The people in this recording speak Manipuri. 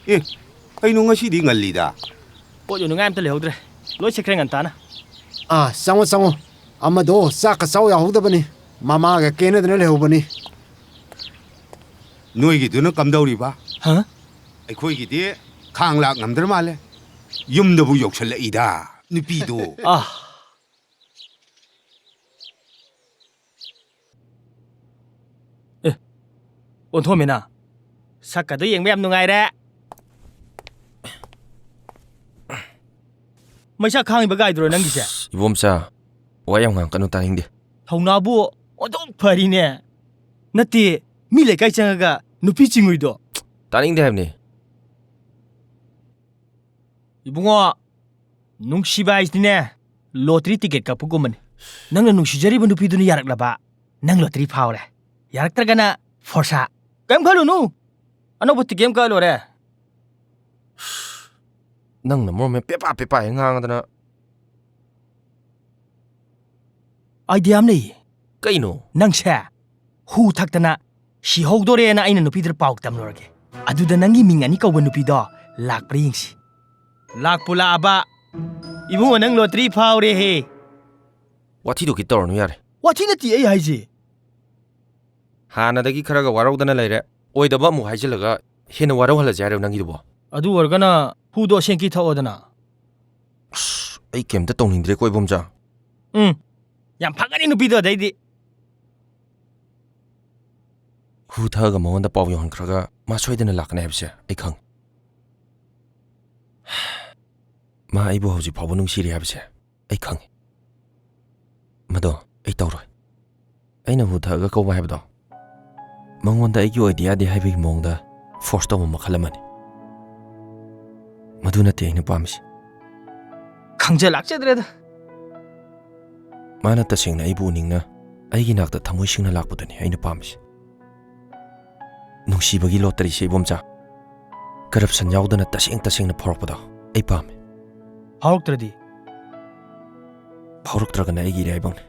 ꯑꯦ ꯀꯩꯅꯣ ꯉꯁꯤꯗꯤ ꯉꯜꯂꯤꯗ ꯄꯣꯠ ꯌꯣꯟꯅꯤꯡꯉꯥꯏ ꯑꯝꯇ ꯂꯩꯍꯧꯗ꯭ꯔꯦ ꯂꯣꯏ ꯁꯤꯠꯈ꯭ꯔꯦ ꯉꯟꯇꯥꯅ ꯆꯪꯉꯣ ꯑꯃꯗꯣ ꯆꯥꯛꯀ ꯆꯥꯎ ꯌꯥꯍꯧꯗꯕꯅꯤ ꯃꯃꯥꯒ ꯀꯦꯅꯗꯅ ꯂꯩꯍꯧꯕꯅꯤ ꯅꯣꯏꯒꯤꯗꯨꯅ ꯀꯝꯗꯧꯔꯤꯕ ꯍ ꯑꯩꯈꯣꯏꯒꯤꯗꯤ ꯈꯥꯡ ꯂꯥꯛ ꯉꯝꯗ꯭ꯔ ꯃꯥꯜꯂꯦ ꯌꯨꯝꯗꯕꯨ ꯌꯧꯁꯜꯂꯛꯏꯗ ꯅꯨꯄꯤꯗꯣ ꯑꯣꯟꯊꯣꯛꯃꯤꯅ ꯁꯛꯀꯗꯣ ꯌꯦꯡꯕ ꯌꯥꯝ ꯅꯨꯡꯉꯥꯏꯔꯦ ꯃꯩꯁꯥ ꯈꯥꯡꯉꯤꯕ ꯒꯥꯏꯗꯨꯔꯣ ꯅꯪꯒꯤꯁꯦ 이봄자 와 ꯌꯥꯝ ꯉꯥꯡꯀꯅꯨ ꯇꯥꯅꯤꯡꯗꯦ ꯊꯧꯅꯥꯕꯨ ꯑꯣꯟꯊꯣꯛ ꯐꯔꯤꯅꯦ ꯅꯠꯇꯦ ꯃꯤ ꯂꯩꯀꯥꯏ ꯆꯪꯉꯒ ꯅꯨꯄꯤ ꯆꯤꯡꯉꯨꯏꯗꯣ ꯇꯥꯅꯤꯡꯗꯦ ꯍꯥꯏꯕꯅꯤ 이봉아 ꯅꯨꯡꯁꯤꯕ ꯍꯥꯏꯁꯤꯅꯦ ꯂꯣꯇꯔꯤ ꯇꯤꯀꯦꯠ ꯀꯛꯄꯒꯨꯝꯕꯅꯤ ꯅꯪꯅ ꯅꯨꯡꯁꯤꯖꯔꯤꯕ ꯅꯨꯄꯤꯗꯨꯅ ꯌꯥꯔꯛꯂꯕ ꯅꯪ ꯂꯣꯇꯔꯤ ꯐꯥꯎꯔꯦ ꯌꯥꯔꯛꯇ꯭ꯔꯒꯅ ꯐꯣꯔꯁꯥ ꯀꯩꯝ ꯈꯜꯂꯨꯅꯨ ꯑꯅꯧꯕ ꯇꯤꯀꯦꯠ ꯑꯃ ꯀꯛꯑ ꯂꯣꯏꯔꯦ ꯅꯪꯅ ꯃꯔꯣꯝ ꯄꯦꯄꯥ ꯄꯦꯄꯥ ꯉꯥꯡꯗꯅ ꯑꯥꯏꯗꯤꯌꯥ ꯑꯃ ꯂꯩꯌꯦ ꯀꯩꯅꯣ ꯅꯪꯁꯦ ꯍꯨ ꯊꯛꯇꯅ ꯁꯤꯍꯧꯗꯣꯔꯦꯅ ꯑꯩꯅ ꯅꯨꯄꯤꯗꯨꯗ ꯄꯥꯎ ꯇꯝꯂꯨꯔꯒꯦ ꯑꯗꯨꯗ ꯅꯪꯒꯤ ꯃꯤꯡ ꯑꯅꯤ ꯀꯧꯕ ꯅꯨꯄꯤꯗꯣ ꯂꯥꯛꯄ꯭ꯔꯥ ꯌꯦꯡꯁꯤ ꯂꯥꯛꯄꯨ ꯂꯥꯛꯑꯕ 이봉아 ꯅꯪ ꯂꯣꯇꯔꯤ ꯐꯥꯎꯔꯦꯍꯦ ꯋꯥꯊꯤꯗꯣ ꯇꯧꯔꯅꯨ ꯌꯥꯔꯦ ꯋꯥꯊꯤ ꯅꯠꯇꯦ ꯑꯩ ꯍꯥꯏꯁꯦ ꯍꯥꯟꯅꯗꯒꯤ ꯈꯔꯒ ꯋꯥꯔꯧꯗꯅ ꯂꯩꯔꯦ ꯑꯣꯏꯗꯕ ꯑꯃꯨꯛ ꯍꯥꯏꯖꯤꯜꯂꯒ ꯍꯦꯟꯅ ꯋꯥꯔꯧꯍꯜꯂꯁꯦ ꯍꯥꯏꯔꯣ ꯅꯪꯒꯤꯗꯨꯕꯣ ꯑꯗꯨ ꯑꯣꯏꯔꯒꯅ ꯍꯨꯗꯣ ꯑꯁꯦꯡꯀꯤ ꯊꯛꯑꯣꯗꯅ ꯑꯩ ꯀꯩꯝꯇ ꯇꯧꯅꯤꯡꯗ꯭ꯔꯦ ꯀꯣꯏꯕꯣꯝꯆꯥ ꯌꯥꯝ ꯐꯪꯒꯅꯤ ꯅꯨꯄꯤꯗꯣ ꯑꯗꯩꯗꯤ ꯍꯨ ꯊꯛꯑꯒ ꯃꯉꯣꯟꯗ ꯄꯥꯎ ꯌꯧꯍꯟꯈ꯭ꯔꯒ ꯃꯥ ꯁꯣꯏꯗꯅ ꯂꯥꯛꯀꯅꯤ ꯍꯥꯏꯕꯁꯦ ꯑꯩ ꯈꯪꯉꯤ ꯃꯥ ꯑꯩꯕꯨ ꯍꯧꯖꯤꯛ ꯐꯥꯎꯕ ꯅꯨꯡꯁꯤꯔꯤ ꯍꯥꯏꯕꯁꯦ ꯑꯩ ꯈꯪꯉꯤ ꯃꯗꯣ ꯑꯩ ꯇꯧꯔꯣꯏ ꯑꯩꯅ ꯍꯨ ꯊꯛꯑꯒ ꯀꯧꯕ ꯍꯥꯏꯕꯗꯣ ꯃꯉꯣꯟꯗ ꯑꯩꯒꯤ ꯑꯣꯏꯗ ꯌꯥꯗꯦ ꯍꯥꯏꯕꯒꯤ ꯃꯑꯣꯡꯗ ꯐꯣꯔꯁ ꯇꯧꯕ ꯃꯈꯜ ꯑꯃꯅꯤ ꯃꯗꯨ ꯅꯠꯇꯦ ꯑꯩꯅ ꯄꯥꯝꯃꯤꯁꯤ ꯈꯪꯖ ꯂꯥꯛꯆꯗ꯭ꯔꯦꯗ ꯃꯥꯅ ꯇꯁꯦꯡꯅ ꯑꯩꯕꯨ ꯎꯅꯤꯡꯅ ꯑꯩꯒꯤ ꯅꯥꯛꯇ ꯊꯃꯣꯏ ꯁꯦꯡꯅ ꯂꯥꯛꯄꯗꯨꯅꯤ ꯑꯩꯅ ꯄꯥꯝꯃꯤꯁꯤ ꯅꯨꯡꯁꯤꯕꯒꯤ ꯂꯣꯇꯔꯤꯁꯦ ꯏꯕꯣꯝꯆꯥ ꯀꯔꯞꯁꯟ ꯌꯥꯎꯗꯅ ꯇꯁꯦꯡꯅ ꯐꯥꯎꯔꯛꯄꯗꯣ ꯑꯩ ꯄꯥꯝꯃꯤ ꯐꯥꯎꯔꯛꯇ꯭ꯔꯗꯤ ꯐꯥꯎꯔꯛꯇ꯭ꯔꯒꯅ ꯑꯩꯒꯤ ꯏꯔꯥꯏꯕꯛꯅꯤ